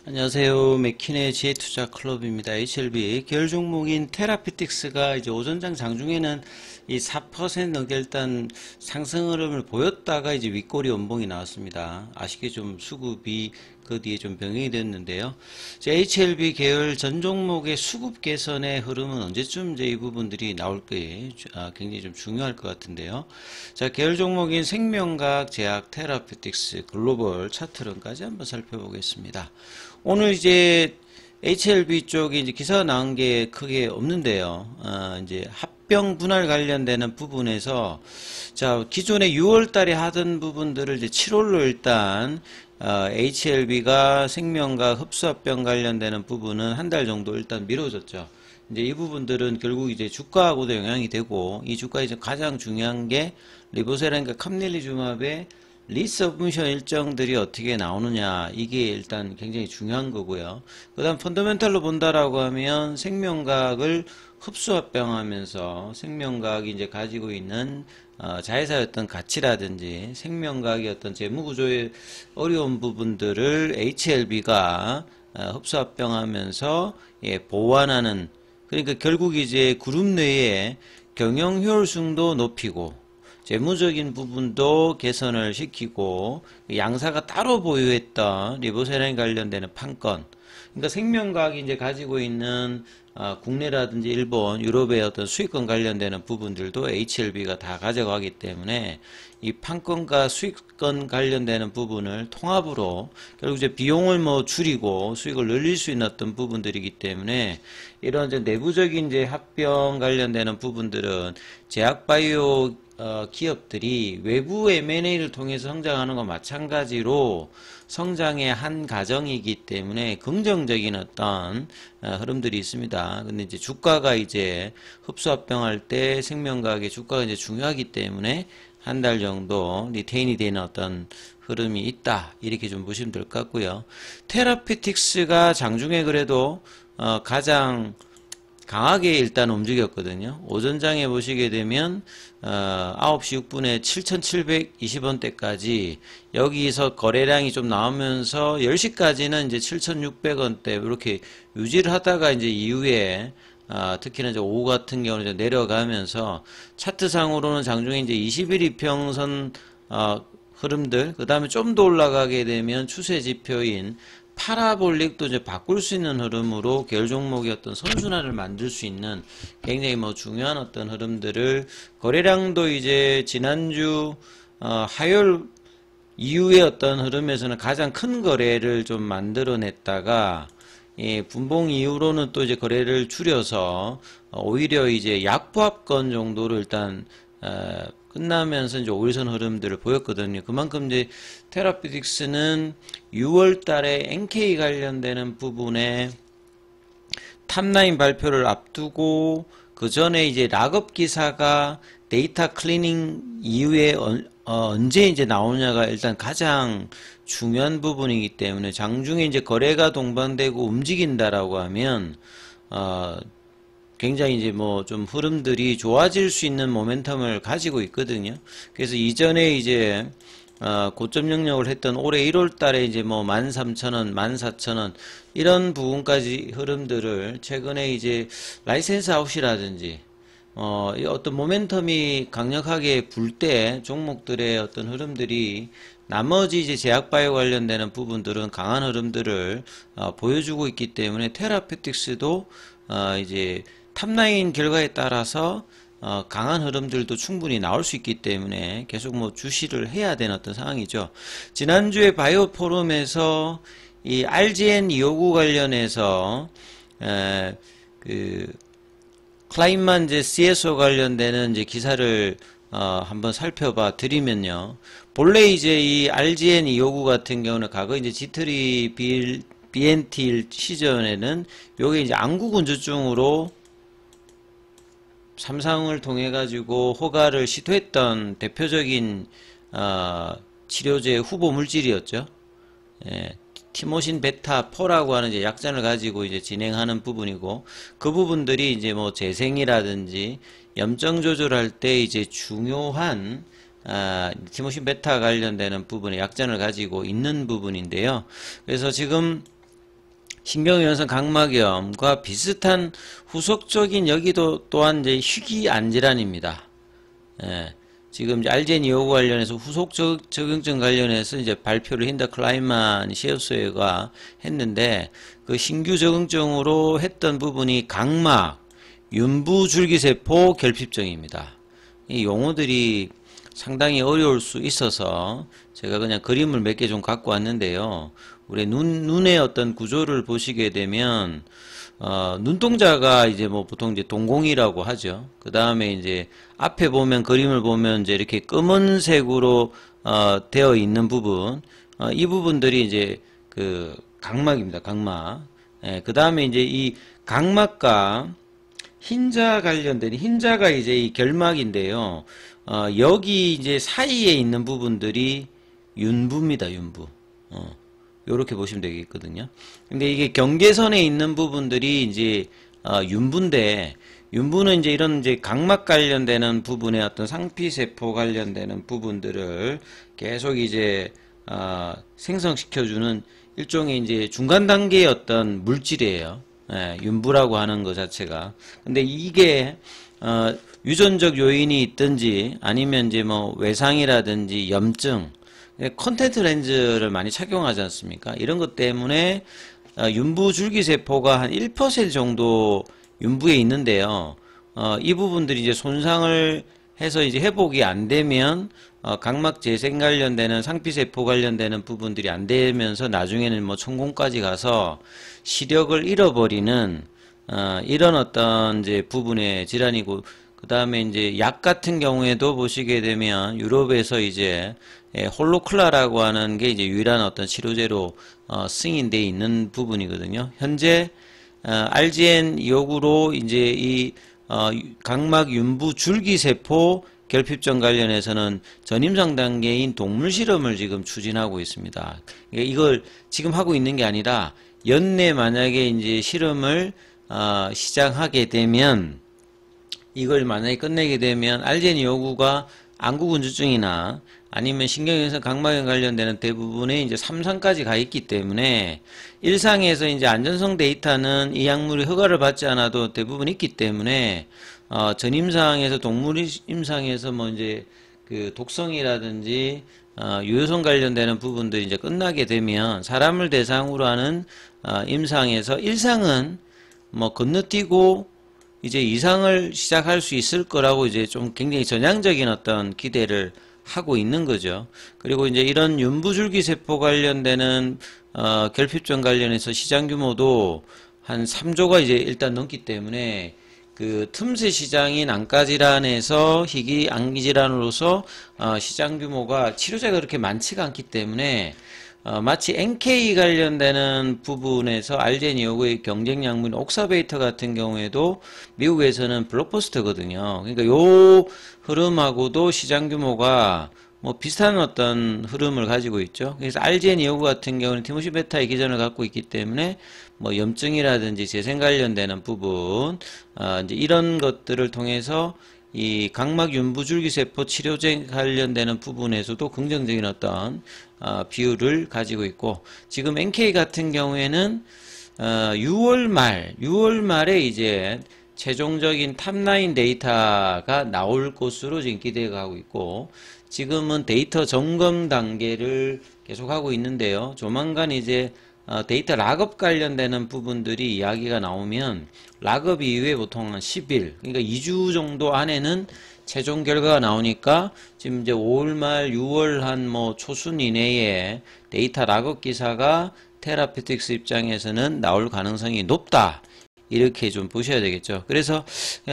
안녕하세요. 맥킨의 지혜투자 클럽입니다. HLB 계열 종목인 테라피틱스가 이제 오전장 장중에는 이 4% 일단 상승 흐름을 보였다가 이제 윗꼬리 연봉이 나왔습니다. 아쉽게 좀 수급이 그 뒤에 좀 변경이 됐는데요. 이제 HLB 계열 전 종목의 수급 개선의 흐름은 언제쯤 이제 이 부분들이 나올 거예요. 굉장히 좀 중요할 것 같은데요. 자, 계열 종목인 생명과학, 제약, 테라피틱스, 글로벌 차트론까지 한번 살펴보겠습니다. 오늘 이제 HLB 쪽에 이제 기사가 나온 게 크게 없는데요. 이제 합병 분할 관련되는 부분에서 자, 기존에 6월 달에 하던 부분들을 이제 7월로 일단 HLB가 생명과 흡수합병 관련되는 부분은 한 달 정도 일단 미뤄졌죠. 이제 이 부분들은 결국 이제 주가하고도 영향이 되고, 이 주가에서 가장 중요한 게 리보세라니까 캄릴리주맙의 리서브미션 일정들이 어떻게 나오느냐, 이게 일단 굉장히 중요한 거고요. 그 다음 펀더멘탈로 본다라고 하면 생명과학을 흡수합병하면서 생명과학이 이제 가지고 있는 자회사의 어떤 가치라든지 생명과학의 어떤 재무구조의 어려운 부분들을 HLB가 흡수합병하면서 보완하는, 그러니까 결국 이제 그룹 내에 경영 효율성도 높이고 재무적인 부분도 개선을 시키고, 양사가 따로 보유했던 리보세라인 관련되는 판권, 그러니까 생명과학이 이제 가지고 있는 국내라든지 일본, 유럽의 어떤 수익권 관련되는 부분들도 HLB가 다 가져가기 때문에 이 판권과 수익권 관련되는 부분을 통합으로 결국 이제 비용을 뭐 줄이고 수익을 늘릴 수 있는 어떤 부분들이기 때문에, 이런 이제 내부적인 이제 합병 관련되는 부분들은 제약바이오 기업들이 외부 M&A를 통해서 성장하는 것과 마찬가지로 성장의 한 과정이기 때문에 긍정적인 어떤 흐름들이 있습니다. 근데 이제 주가가 이제 흡수합병할 때 생명과학의 주가가 이제 중요하기 때문에 한 달 정도 리테인이 되는 어떤 흐름이 있다, 이렇게 좀 보시면 될 것 같고요. 테라피틱스가 장중에 그래도 가장 강하게 일단 움직였거든요. 오전장에 보시게 되면 9시 6분에 7,720원대까지 여기서 거래량이 좀 나오면서 10시까지는 이제 7,600원대 이렇게 유지를 하다가 이제 이후에 특히나 이제 오후 같은 경우는 이제 내려가면서 차트상으로는 장중에 이제 20일 이평선 흐름들, 그 다음에 좀 더 올라가게 되면 추세 지표인 파라볼릭도 이제 바꿀 수 있는 흐름으로 계열 종목의 어떤 선순환을 만들 수 있는 굉장히 뭐 중요한 어떤 흐름들을, 거래량도 이제 지난주 화요일 이후의 어떤 흐름에서는 가장 큰 거래를 좀 만들어냈다가 분봉 이후로는 또 이제 거래를 줄여서 오히려 이제 약보합권 정도로 일단 끝나면서 이제 5일선 흐름들을 보였거든요. 그만큼 이제 테라피틱스는 6월 달에 NK 관련되는 부분에 탑라인 발표를 앞두고, 그 전에 이제 락업 기사가 데이터 클리닝 이후에 언제 이제 나오냐가 일단 가장 중요한 부분이기 때문에, 장중에 이제 거래가 동반되고 움직인다라고 하면 굉장히 이제 뭐 좀 흐름들이 좋아질 수 있는 모멘텀을 가지고 있거든요. 그래서 이전에 이제 고점 영역을 했던 올해 1월 달에 이제 뭐 13,000원, 14,000원 이런 부분까지 흐름들을 최근에 이제 라이센스 아웃이라든지 어떤 모멘텀이 강력하게 불 때 종목들의 어떤 흐름들이, 나머지 이제 제약바이오 관련되는 부분들은 강한 흐름들을 보여주고 있기 때문에 테라피틱스도 이제 탑라인 결과에 따라서 강한 흐름들도 충분히 나올 수 있기 때문에 계속 뭐 주시를 해야 되는 어떤 상황이죠. 지난주에 바이오 포럼에서 이 RGN 259 관련해서 그 클라인만 이제 CSO 관련되는 이제 기사를 한번 살펴봐 드리면요. 본래 이제 이 RGN 259 같은 경우는 과거 이제 지트리 BNT 시전에는 요게 이제 안구건조증으로 삼상을 통해 가지고 허가를 시도했던 대표적인 치료제 후보 물질이었죠. 티모신 베타 4라고 하는 이제 약잔을 가지고 이제 진행하는 부분이고, 그 부분들이 이제 뭐 재생이라든지 염증 조절할 때 이제 중요한 티모신 베타 관련되는 부분의 약잔을 가지고 있는 부분인데요. 그래서 지금 신경연성 각막염과 비슷한 후속적인 여기도 또한 이제 희귀 안질환입니다. 예, 지금 이제 알제니 요구 관련해서 후속 적응증 관련해서 이제 발표를 힌더 클라인만 시어스웨가 했는데 그 신규 적응증으로 했던 부분이 각막, 윤부 줄기세포 결핍증입니다. 이 용어들이 상당히 어려울 수 있어서 제가 그냥 그림을 몇 개 좀 갖고 왔는데요. 우리 눈의 어떤 구조를 보시게 되면 눈동자가 이제 뭐 보통 이제 동공이라고 하죠. 그 다음에 이제 앞에 보면 그림을 보면 이제 이렇게 검은색으로 되어 있는 부분, 이 부분들이 이제 그 각막입니다. 각막. 예, 그 다음에 이제 이 각막과 흰자 관련된 흰자가 이제 이 결막인데요. 여기 이제 사이에 있는 부분들이 윤부입니다. 윤부. 요렇게 보시면 되겠거든요. 근데 이게 경계선에 있는 부분들이 이제 윤부인데, 윤부는 이제 이런 이제 각막 관련되는 부분의 어떤 상피세포 관련되는 부분들을 계속 이제 생성시켜주는 일종의 이제 중간 단계의 어떤 물질이에요. 예, 윤부라고 하는 것 자체가. 근데 이게 유전적 요인이 있든지 아니면 이제 뭐 외상이라든지 염증, 콘택트 렌즈를 많이 착용하지 않습니까? 이런 것 때문에 윤부 줄기세포가 한 1% 정도 윤부에 있는데요. 이 부분들이 이제 손상을 해서 이제 회복이 안 되면 각막 재생 관련되는 상피세포 관련되는 부분들이 안 되면서 나중에는 뭐 천공까지 가서 시력을 잃어버리는 이런 어떤 이제 부분의 질환이고, 그 다음에 이제 약 같은 경우에도 보시게 되면 유럽에서 이제 홀로클라라고 하는 게 이제 유일한 어떤 치료제로 승인돼 있는 부분이거든요. 현재 RGN 역으로 이제 이 각막 윤부 줄기세포 결핍증 관련해서는 전임상 단계인 동물 실험을 지금 추진하고 있습니다. 이걸 지금 하고 있는 게 아니라 연내 만약에 이제 실험을 시작하게 되면, 이걸 만약에 끝내게 되면 알제니 요구가 안구근주증이나 아니면 신경연성 각막염 관련되는 대부분의 이제 3상까지 가 있기 때문에 1상에서 이제 안전성 데이터는 이 약물이 허가를 받지 않아도 대부분 있기 때문에 전임상에서 동물 임상에서 뭐 이제 그 독성이라든지 유효성 관련되는 부분들이 이제 끝나게 되면 사람을 대상으로 하는 임상에서 1상은 뭐 건너뛰고 이제 2상을 시작할 수 있을 거라고 이제 좀 굉장히 전향적인 어떤 기대를 하고 있는 거죠. 그리고 이제 이런 윤부줄기세포 관련되는 결핍증 관련해서 시장 규모도 한 3조가 이제 일단 넘기 때문에 그 틈새 시장인 안과질환에서 희귀 안기질환으로서 시장 규모가 치료제가 그렇게 많지가 않기 때문에 마치 NK 관련되는 부분에서 알제니 요구의 경쟁 약물인 옥사베이터 같은 경우에도 미국에서는 블록버스터거든요. 그러니까 요 흐름하고도 시장 규모가 뭐 비슷한 어떤 흐름을 가지고 있죠. 그래서 알제니 요구 같은 경우는 티모시 베타의 기전을 갖고 있기 때문에 뭐 염증이라든지 재생 관련되는 부분, 이제 이런 것들을 통해서 이 각막 윤부줄기세포 치료제 관련되는 부분에서도 긍정적인 어떤 비율을 가지고 있고, 지금 NK 같은 경우에는 6월 말에 이제 최종적인 탑라인 데이터가 나올 것으로 지금 기대가 하고 있고, 지금은 데이터 점검 단계를 계속하고 있는데요. 조만간 이제 데이터 락업 관련되는 부분들이 이야기가 나오면 락업 이후에 보통 한 10일, 그러니까 2주 정도 안에는 최종 결과가 나오니까 지금 이제 5월 말 6월 한 뭐 초순 이내에 데이터 락업 기사가 테라피틱스 입장에서는 나올 가능성이 높다, 이렇게 좀 보셔야 되겠죠. 그래서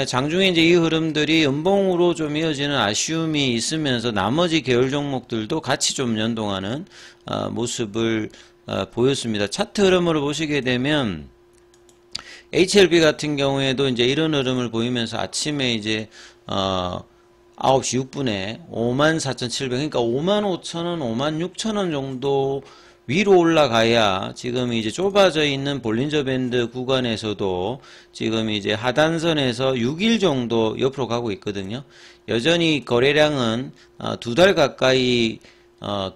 장중에 이제 이 흐름들이 음봉으로 좀 이어지는 아쉬움이 있으면서 나머지 계열 종목들도 같이 좀 연동하는 모습을 보였습니다. 차트 흐름으로 보시게 되면 HLB 같은 경우에도 이제 이런 흐름을 보이면서 아침에 이제 9시 6분에 54,700, 그러니까 55,000원, 56,000원 정도 위로 올라가야 지금 이제 좁아져 있는 볼린저 밴드 구간에서도 지금 이제 하단선에서 6일 정도 옆으로 가고 있거든요. 여전히 거래량은 2달 가까이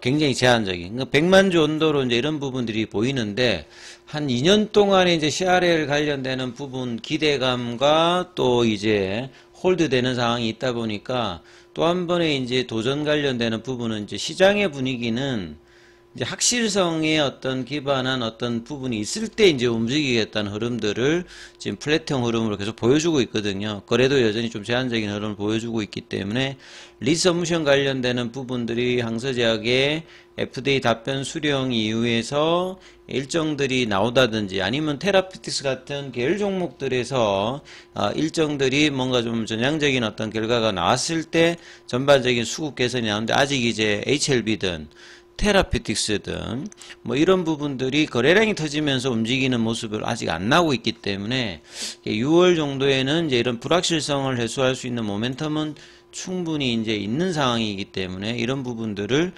굉장히 제한적인, 그러니까 100만주 온도로 이제 이런 부분들이 보이는데, 한 2년 동안에 이제 CRL 관련되는 부분 기대감과 또 이제 홀드되는 상황이 있다 보니까 또 한 번에 이제 도전 관련되는 부분은 이제 시장의 분위기는 이제 확실성에 어떤 기반한 어떤 부분이 있을 때 이제 움직이겠다는 흐름들을 지금 플랫형 흐름으로 계속 보여주고 있거든요. 거래도 여전히 좀 제한적인 흐름을 보여주고 있기 때문에 리서뮤션 관련되는 부분들이 항서제약의 FDA 답변 수령 이후에서 일정들이 나오다든지 아니면 테라피틱스 같은 계열 종목들에서 일정들이 뭔가 좀 전향적인 어떤 결과가 나왔을 때 전반적인 수급 개선이 나오는데 아직 이제 HLB든 테라피틱스든 뭐 이런 부분들이 거래량이 터지면서 움직이는 모습을 아직 안 나오고 있기 때문에 6월 정도에는 이제 이런 불확실성을 해소할 수 있는 모멘텀은 충분히 이제 있는 상황이기 때문에 이런 부분들을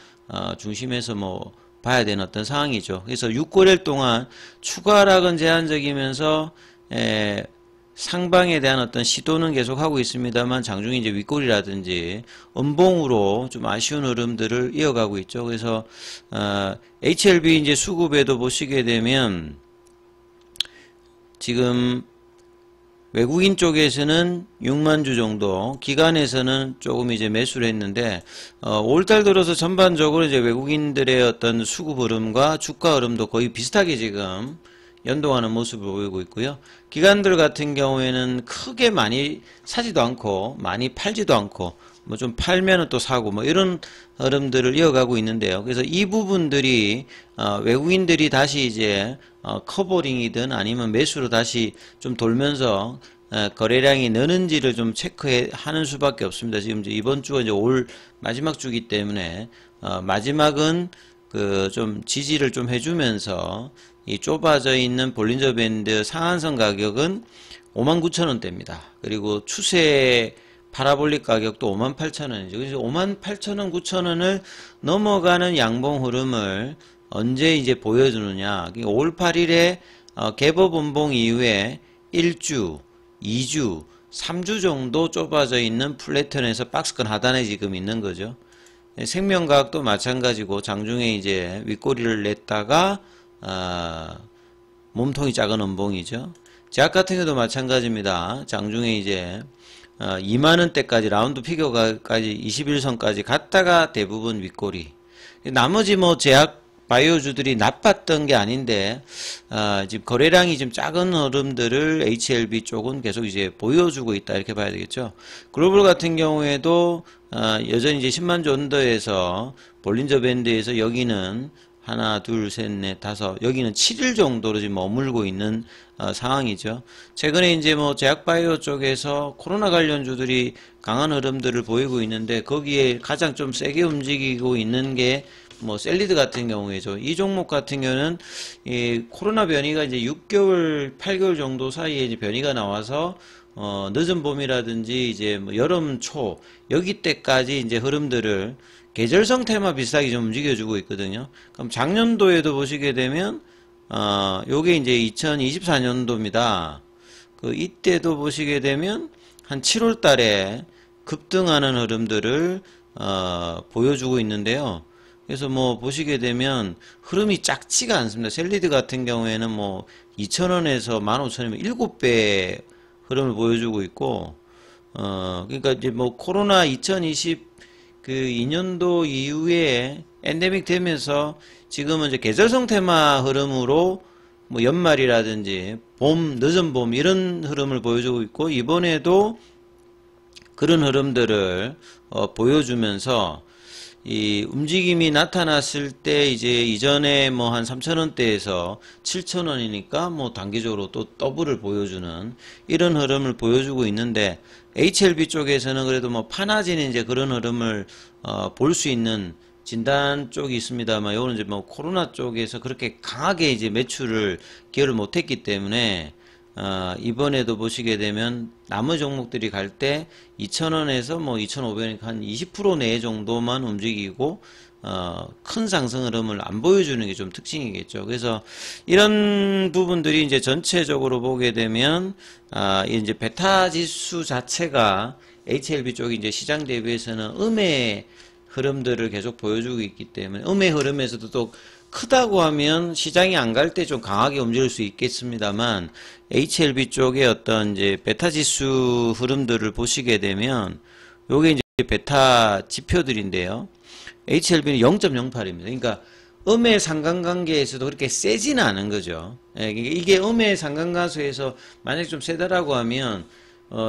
중심에서 뭐 봐야 되는 어떤 상황이죠. 그래서 6개월 동안 추가 하락은 제한적이면서 상방에 대한 어떤 시도는 계속하고 있습니다만 장중에 이제 윗골이라든지 음봉으로 좀 아쉬운 흐름들을 이어가고 있죠. 그래서 HLB 이제 수급에도 보시게 되면 지금 외국인 쪽에서는 6만 주 정도, 기관에서는 조금 이제 매수를 했는데 5월달 들어서 전반적으로 이제 외국인들의 어떤 수급 흐름과 주가 흐름도 거의 비슷하게 지금 연동하는 모습을 보이고 있고요. 기관들 같은 경우에는 크게 많이 사지도 않고 많이 팔지도 않고 뭐 좀 팔면은 또 사고 뭐 이런 흐름들을 이어가고 있는데요. 그래서 이 부분들이 외국인들이 다시 이제 커버링이든 아니면 매수로 다시 좀 돌면서 거래량이 느는지를 좀 체크하는 수밖에 없습니다. 지금 이제 이번 주가 이제 올 마지막 주기 때문에 마지막은 그 좀 지지를 좀 해주면서 이 좁아져 있는 볼린저 밴드 상한선 가격은 59,000원대입니다. 그리고 추세 파라볼릭 가격도 58,000원이죠. 그래서 58,000원, 9,000원을 넘어가는 양봉 흐름을 언제 이제 보여주느냐. 5월 8일에 개법 음봉 이후에 1주, 2주, 3주 정도 좁아져 있는 플래턴에서 박스권 하단에 지금 있는 거죠. 생명과학도 마찬가지고 장중에 이제 윗꼬리를 냈다가 몸통이 작은 음봉이죠. 제약 같은 경우도 마찬가지입니다. 장중에 이제 2만원대까지 라운드 피겨까지 21선까지 갔다가 대부분 윗꼬리. 나머지 뭐 제약 바이오주들이 나빴던 게 아닌데 지금 거래량이 좀 작은 흐름들을 HLB 쪽은 계속 이제 보여주고 있다 이렇게 봐야 되겠죠. 글로벌 같은 경우에도 여전히 이제 10만주 언더에서 볼린저 밴드에서 여기는 하나, 둘, 셋, 넷, 다섯, 여기는 7일 정도로 지금 머물고 있는 상황이죠. 최근에 이제 뭐 제약바이오 쪽에서 코로나 관련주들이 강한 흐름들을 보이고 있는데 거기에 가장 좀 세게 움직이고 있는 게 뭐 셀리드 같은 경우에죠. 이 종목 같은 경우는 이 코로나 변이가 이제 6개월, 8개월 정도 사이에 이제 변이가 나와서 늦은 봄이라든지 이제 뭐 여름 초 여기 때까지 이제 흐름들을 계절성 테마 비슷하게 좀 움직여주고 있거든요. 그럼 작년도에도 보시게 되면 요게 이제 2024년도입니다. 그 이때도 보시게 되면 한 7월 달에 급등하는 흐름들을 보여주고 있는데요. 그래서 뭐 보시게 되면 흐름이 작지가 않습니다. 셀리드 같은 경우에는 뭐 2,000원에서 15,000원이면 7배 흐름을 보여주고 있고 그러니까 이제 뭐 코로나 2020 그 2년도 이후에 엔데믹 되면서 지금은 이제 계절성 테마 흐름으로 뭐 연말이라든지 봄, 늦은 봄 이런 흐름을 보여주고 있고 이번에도 그런 흐름들을 보여주면서 이 움직임이 나타났을 때 이제 이전에 뭐 한 3,000원대에서 7,000원이니까 뭐 단기적으로 또 더블을 보여주는 이런 흐름을 보여주고 있는데 HLB 쪽에서는 그래도 뭐 파나지는 이제 그런 흐름을 볼 수 있는 진단 쪽이 있습니다만 요거는 이제 뭐 코로나 쪽에서 그렇게 강하게 이제 매출을 기여를 못했기 때문에 이번에도 보시게 되면 나머지 종목들이 갈 때 2,000원에서 뭐 2,500원 한 20% 내 정도만 움직이고 큰 상승 흐름을 안 보여주는 게 좀 특징이겠죠. 그래서 이런 부분들이 이제 전체적으로 보게 되면 이제 베타 지수 자체가 HLB 쪽이 이제 시장 대비해서는 음의 흐름들을 계속 보여주고 있기 때문에 음의 흐름에서도 또 크다고 하면 시장이 안 갈 때 좀 강하게 움직일 수 있겠습니다만 HLB 쪽의 어떤 이제 베타 지수 흐름들을 보시게 되면 요게 이제 베타 지표들인데요. HLB는 0.08입니다. 그러니까 음의 상관관계에서도 그렇게 세지는 않은 거죠. 예, 이게 음의 상관관계에서 만약에 좀 세다라고 하면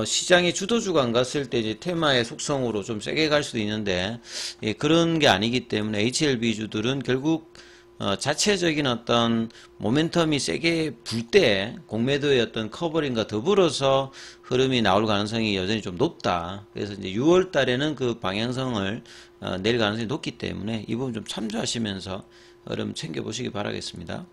시장이 주도주가 안 갔을 때 이제 테마의 속성으로 좀 세게 갈 수도 있는데 예, 그런 게 아니기 때문에 HLB 주들은 결국 자체적인 어떤 모멘텀이 세게 불 때 공매도의 어떤 커버링과 더불어서 흐름이 나올 가능성이 여전히 좀 높다. 그래서 이제 6월 달에는 그 방향성을 낼 가능성이 높기 때문에 이 부분 좀 참조하시면서 흐름 챙겨보시기 바라겠습니다.